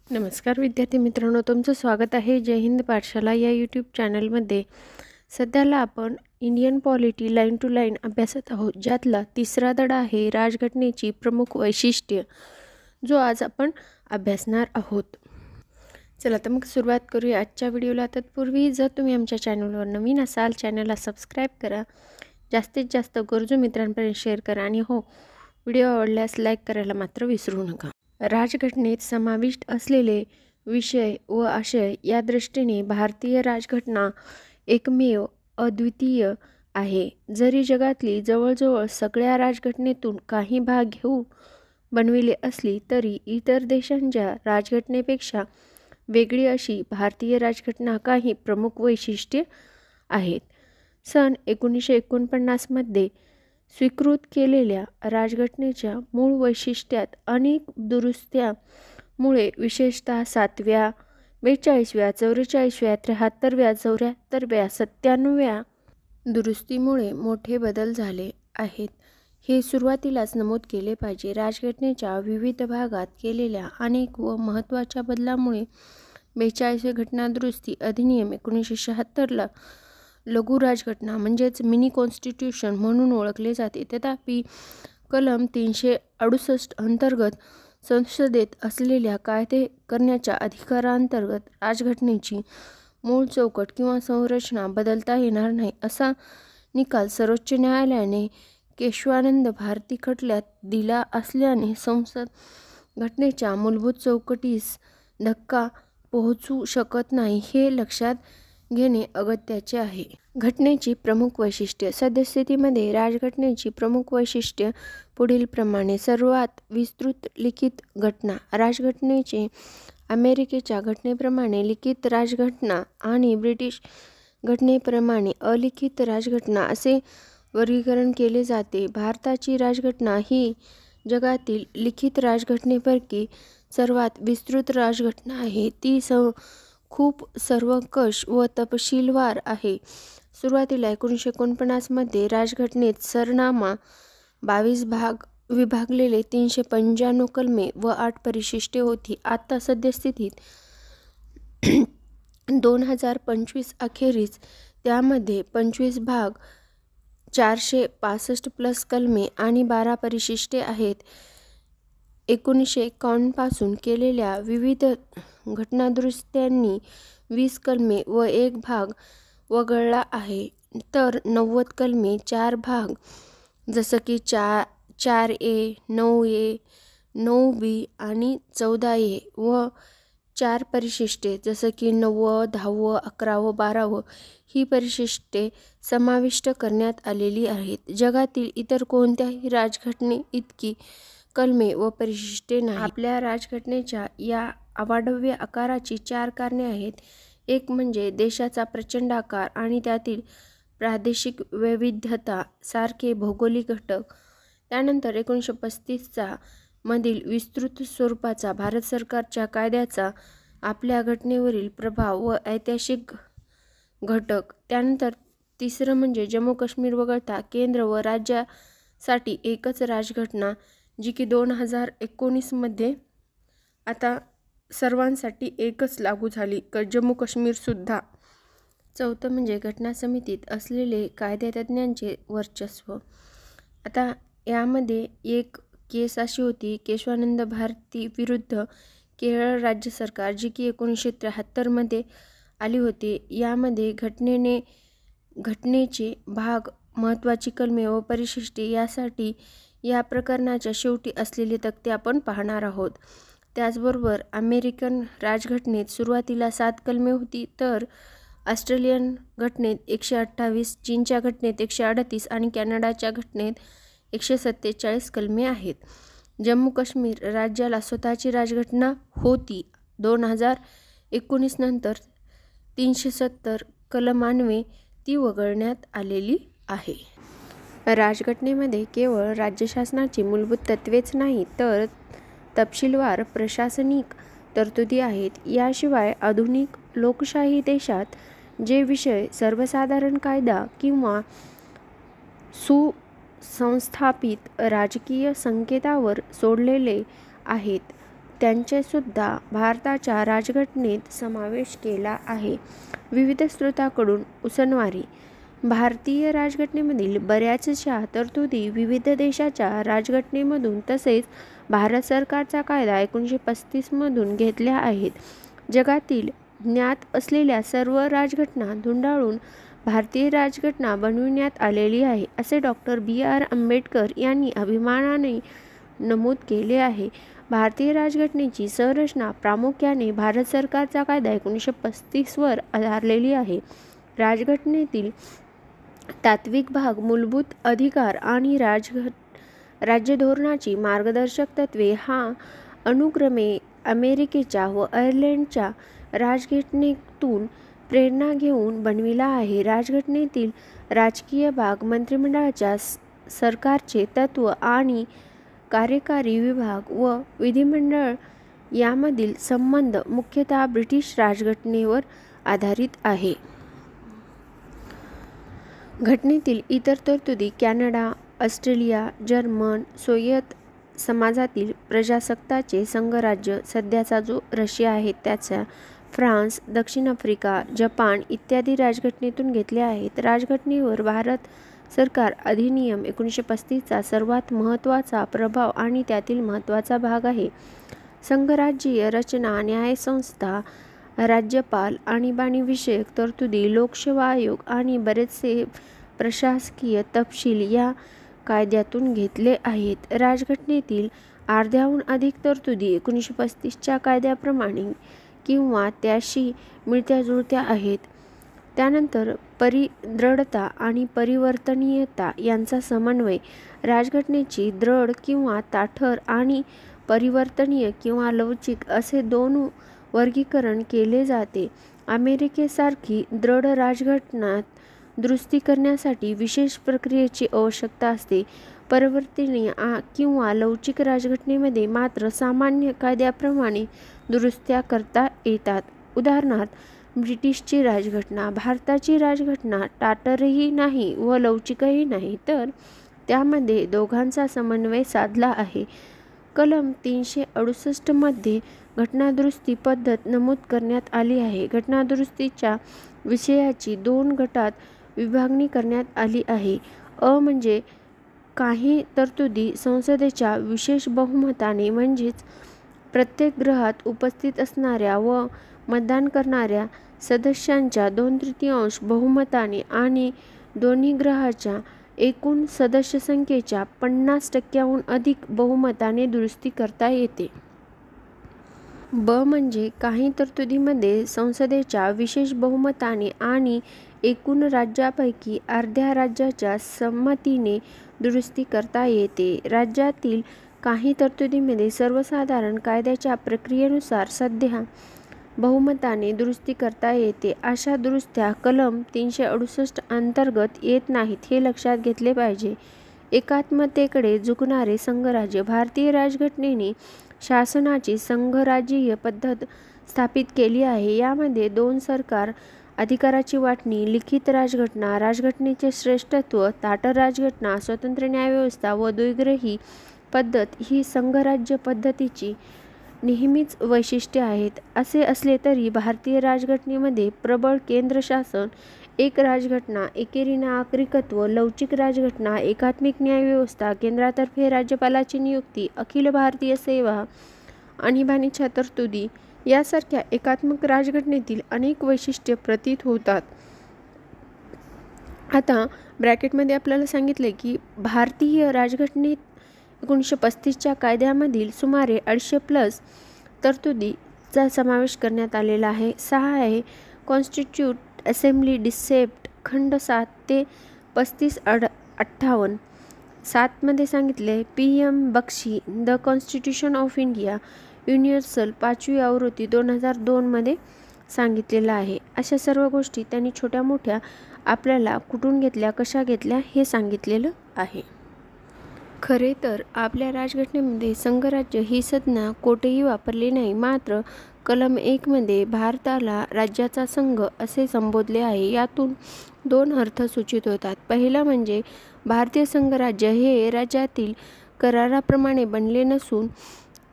नमस्कार विद्यार्थी मित्रांनो, तुमचं स्वागत आहे जय हिंद पाठशाला या यूट्यूब चॅनलमध्ये। सध्याला आपण Indian polity line to line अभ्यासत आहोत, ज्यातला तिसरा धडा आहे राजघटनेची प्रमुख वैशिष्ट्ये, जो आज आपण अभ्यासणार आहोत। चला तर मग सुरुवात करूया आजच्या व्हिडिओला। तत्पूर्वी जर तुम्ही आमच्या चॅनलवर नवीन असाल, चॅनलला सबस्क्राईब करा, जास्तीत जास्त गरजू मित्रांपर्यंत शेअर करा आणि हो, व्हिडिओ आवडल्यास लाईक करायला मात्र विसरू नका। राजघटनेत समाविष्ट असलेले विषय व आशय या दृष्टीने भारतीय राजघटना एकमेव अद्वितीय आहे। जरी जगातली जवळजवळ सगळ्या राजघटनेतून काही भाग घेऊन बनविले असली तरी इतर देशांच्या राजघटनेपेक्षा वेगळी अशी भारतीय राजघटना काही प्रमुख वैशिष्ट्ये आहेत। सन 1949 मध्ये स्वीकृत केलेल्या राजघटनेच्या मूळ वैशिष्ट्यात अनेक दुरुस्त्यामुळे, विशेषतः 7व्या, 42व्या, 44व्या, 73व्या, 74व्या, 97व्या दुरुस्तीमुळे मोठे बदल झाले आहेत, हे सुरुवातीलाच नमूद केले पाहिजे। राजघटनेच्या विविध भागात केलेल्या अनेक व महत्त्वाच्या बदलामुळे 42वे घटना दुरुस्ती अधिनियम 1976ला लघु राजघटना म्हणजेच मिनी कॉन्स्टिट्यूशन म्हणून ओळखले जाते। तथापि कलम 368 अंतर्गत संसदेत असलेल्या कायदे करण्याच्या अधिकारांतर्गत राजघटनेची मूळ चौकट किंवा संरचना बदलता येणार नाही, असा निकाल सर्वोच्च न्यायालयाने केशवानंद भारती खटल्यात दिला असल्याने संसद घटनेच्या मूलभूत चौकटीस धक्का पोहोचू शकत नाही, हे लक्षात घेणे अगत्याचे आहे। घटनेची प्रमुख वैशिष्ट्ये। सद्यस्थितीमध्ये राजघटनेची प्रमुख वैशिष्ट्ये पुढीलप्रमाणे। सर्वात विस्तृत लिखित घटना। राजघटनेचे अमेरिकेच्या घटनेप्रमाणे लिखित राजघटना आणि ब्रिटिश घटनेप्रमाणे अलिखित राजघटना असे वर्गीकरण केले जाते। भारताची राजघटना ही जगातील लिखित राजघटनेपैकी सर्वात विस्तृत राजघटना आहे। ती खूप सर्वंकष व तपशीलवार आहे। सुरुवातीला 1949 मध्ये राजघटनेत सरनामा 22 भाग विभागलेले 395 कलमे व 8 परिशिष्टे होती। आता सद्यस्थितीत 2025 अखेरीस त्यामध्ये 25 भाग, 465 प्लस कलमे आणि 12 परिशिष्टे आहेत। 1951 पासून केलेल्या विविध घटनादुरुस्त्यांनी 20 कलमे व 1 भाग वगळला आहे, तर 90 कलमे, 4 भाग जसं की 4A, 9A, 9B आणि 14A व 4 परिशिष्टे जसं की 9, 10, 11 व 12 ही परिशिष्टे समाविष्ट करण्यात आलेली आहेत। जगातील इतर कोणत्याही राजघटने इतकी कलमे व परिशिष्टे नाही। आपल्या राजघटनेच्या या अवाढव्य आकाराची 4 कारणे आहेत। एक म्हणजे देशाचा प्रचंड आकार आणि त्यातील प्रादेशिक वैविध्यता सारखे भौगोलिक घटक। त्यानंतर 1935 मधील विस्तृत स्वरूपाचा भारत सरकारच्या कायद्याचा आपल्या घटनेवरील प्रभाव व ऐतिहासिक घटक। त्यानंतर तिसरं म्हणजे जम्मू काश्मीर वगळता केंद्र व राज्यासाठी एकच राजघटना, जी की 2019 मध्ये आता सर्वांसाठी एकच लागू झाली, जम्मू काश्मीर सुद्धा। चौथं म्हणजे घटना समितीत असलेले कायदेतज्ञांचे वर्चस्व। आता यामध्ये एक केस अशी होती केशवानंद भारती विरुद्ध केरळ राज्य सरकार, जी की 1973 मध्ये आली होती। यामध्ये घटनेचे भाग, महत्त्वाची कलमे व परिशिष्टे यासाठी या प्रकरणाच्या शेवटी असलेले तक्ते आपण पाहणार आहोत। त्याचबरोबर अमेरिकन राजघटनेत सुरुवातीला 7 कलमे होती, तर ऑस्ट्रेलियन घटनेत 128, चीनच्या घटनेत 138 आणि कॅनडाच्या घटनेत 147 कलमे आहेत। जम्मू काश्मीर राज्याला स्वतःची राजघटना होती। 2019 नंतर 370 कलमान्वये ती वगळण्यात आलेली आहे। राजघटनेमध्ये केवळ राज्यशासनाची मूलभूत तत्त्वेच नाही, तर तपशीलवार प्रशासनिक तरतुदी आहेत। याशिवाय आधुनिक लोकशाही देशात जे विषय सर्वसाधारण कायदा किंवा सुसंस्थापित राजकीय संकेतावर सोडलेले आहेत, त्यांचेसुद्धा भारताच्या राज्यघटनेत समावेश केला आहे. विविध स्रोतांकडून उसनवारी. भारतीय राज्यघटनेमधील बऱ्याचशा तरतुदी विविध देशाच्या राज्यघटनेमधून तसेच भारत सरकारचा कायदा 1935 मधून घेतल्या आहेत. जगातील ज्ञात असलेल्या सर्व राज्यघटना धुंडाळून भारतीय राज्यघटना बनविण्यात आलेली आहे, असे डॉ. B.R. आंबेडकर यांनी अभिमानाने नमूद केले आहे. भारतीय राज्यघटनेची संरचना प्रामुख्याने भारत सरकारचा कायदा 1935 वर आधारलेली आहे. राज्यघटनेतील तात्विक भाग, मूलभूत अधिकार आणि राज्यधोरणाची मार्गदर्शक तत्त्वे हा अनुक्रमे अमेरिकेच्या व आयर्लंडच्या राज्यघटनेतून प्रेरणा घेऊन बनविला आहे. राज्यघटनेतील राजकीय भाग, मंत्रिमंडळाच्या सरकारचे तत्त्व आणि कार्यकारी विभाग व विधिमंडळ यामधील संबंध मुख्यतः ब्रिटिश राज्यघटनेवर आधारित आहे. घटनेतील इतर तरतुदी कॅनडा, ऑस्ट्रेलिया, जर्मन स्वायत्त समाजातील प्रजासत्ताकाचे संघराज्य, सध्याचा जो रशिया आहे त्याचा, फ्रान्स, दक्षिण आफ्रिका, जपान इत्यादी राज्यघटनेतून घेतल्या आहेत. राज्यघटनेवर भारत सरकार अधिनियम 1935 चा सर्वात महत्त्वाचा प्रभाव आणि त्यातील महत्त्वाचा भाग आहे. संघराज्यीय रचना, न्यायसंस्था, राज्यपाल, आणीबाणीविषयक तरतुदी, लोकसेवा आयोग आणि बरेचसे प्रशासकीय तपशील या कायद्यातून घेतले आहेत. राज्यघटनेतील अर्ध्याहून अधिक तरतुदी 1935 च्या कायद्याप्रमाणे किंवा त्याशी मिळत्या-जुळत्या आहेत. त्यानंतर दृढता आणि परिवर्तनीयता यांचा समन्वय. राज्यघटनेची दृढ किंवा ताठर आणि परिवर्तनीय किंवा लवचिक असे दोन वर्गीकरण केले जाते. अमेरिकेसारखी दृढ राज्यघटनात दुरुस्ती करण्यासाठी विशेष प्रक्रियेची आवश्यकता असते. परिवर्तनीय किंवा लवचिक राज्यघटनेमध्ये मात्र सामान्य कायद्याप्रमाणे दुरुस्त्या करता येतात. उदाहरणार्थ, ब्रिटिशची राज्यघटना. भारताची राज्यघटना ताठरही नाही व लवचिकही नाही, तर त्यामध्ये दोघांचा समन्वय साधला आहे. कलम 368 मध्ये घटनादुरुस्ती पद्धत नमूद करण्यात आली आहे. घटनादुरुस्तीच्या विषयाची 2 गटात विभागणी करण्यात आली आहे. म्हणजे काही तरतुदी संसदेच्या विशेष बहुमताने म्हणजेच प्रत्येक गृहात उपस्थित असणाऱ्या व मतदान करणाऱ्या सदस्यांच्या 2/3 बहुमताने आणि दोन्ही गृहाच्या एकूण सदस्यसंख्येच्या 50% अधिक बहुमताने दुरुस्ती करता येते. म्हणजे काही तरतुदीमध्ये संसदेच्या विशेष बहुमताने आणि एकूण राज्यापैकी अर्ध्या राज्याच्या संमतीने दुरुस्ती करता येते. राज्यातील काही तरतुदीमध्ये सर्वसाधारण कायद्याच्या प्रक्रियेनुसार साध्या बहुमताने दुरुस्ती करता येते. अशा दुरुस्त्या कलम 368 अंतर्गत येत नाहीत, हे लक्षात घेतले पाहिजे. एकात्मतेकडे झुकणारे संघराज्य. भारतीय राज्यघटनेने शासनाची संघराज्यीय पद्धत स्थापित केली आहे. यामध्ये 2 सरकार अधिकाराची वाटणी, लिखित राज्यघटना, राज्यघटनेचे श्रेष्ठत्व, ताठर राज्यघटना, स्वतंत्र न्यायव्यवस्था व द्विग्रही पद्धत ही संघराज्य पद्धतीची नेहमीच वैशिष्ट्ये आहेत. असे असले तरी भारतीय राज्यघटनेमध्ये प्रबळ केंद्रशासन, एक राज्यघटना, एकेरी नागरिकत्व, लवचिक राज्यघटना, एकात्मिक न्यायव्यवस्था, केंद्रातर्फे राज्यपालाची नियुक्ती, अखिल भारतीय सेवा, आणीबाणीच्या तरतुदी यासारख्या एकात्मिक राज्यघटनेतील अनेक वैशिष्ट्ये प्रतीत होतात. आता ब्रॅकेटमध्ये आपल्याला सांगितले की भारतीय राज्यघटनेत 1935 च्या कायद्यामधील सुमारे 250+ तरतुदीचा समावेश करण्यात आलेला आहे. 6 आहे कॉन्स्टिट्यूट असेंब्ली डिसेप्ट खंड 7 ते 35-58. 7 मध्ये सांगितले PM Bakshi the constitution of India universal 5वी आवृत्ती 2002 मध्ये सांगितलेलं आहे. अशा सर्व गोष्टी त्यांनी छोट्या मोठ्या आपल्याला कुठून घेतल्या, कशा घेतल्या हे सांगितलेलं आहे. खरे तर आपल्या राज्यघटनेमध्ये संघराज्य ही संज्ञा कोठेही वापरली नाही. मात्र कलम 1 मध्ये भारताला राज्याचा संघ असे संबोधले आहे. यातून 2 अर्थ सूचित होतात. पहिला म्हणजे भारतीय संघराज्य हे राज्यातील कराराप्रमाणे बनले नसून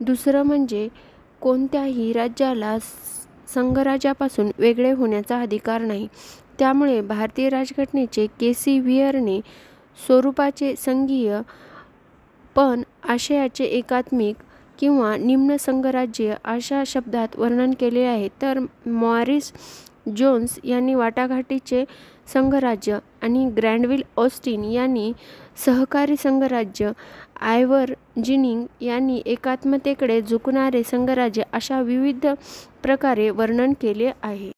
दुसरं म्हणजे कोणत्याही राज्याला संघराज्यापासून वेगळे होण्याचा अधिकार नाही. त्यामुळे भारतीय राज्यघटनेचे के.सी. व्हियरने स्वरूपाचे संघीय पण आशयाचे एकात्मिक किंवा निम्न संघराज्य अशा शब्दात वर्णन केले आहे, तर मॉरिस जोन्स यांनी वाटाघाटीचे संघराज्य आणि ग्रँडविल ऑस्टिन यांनी सहकारी संघराज्य, आयव्हर जिनिंग यांनी एकात्मतेकडे झुकणारे संघराज्य अशा विविध प्रकारे वर्णन केले आहे.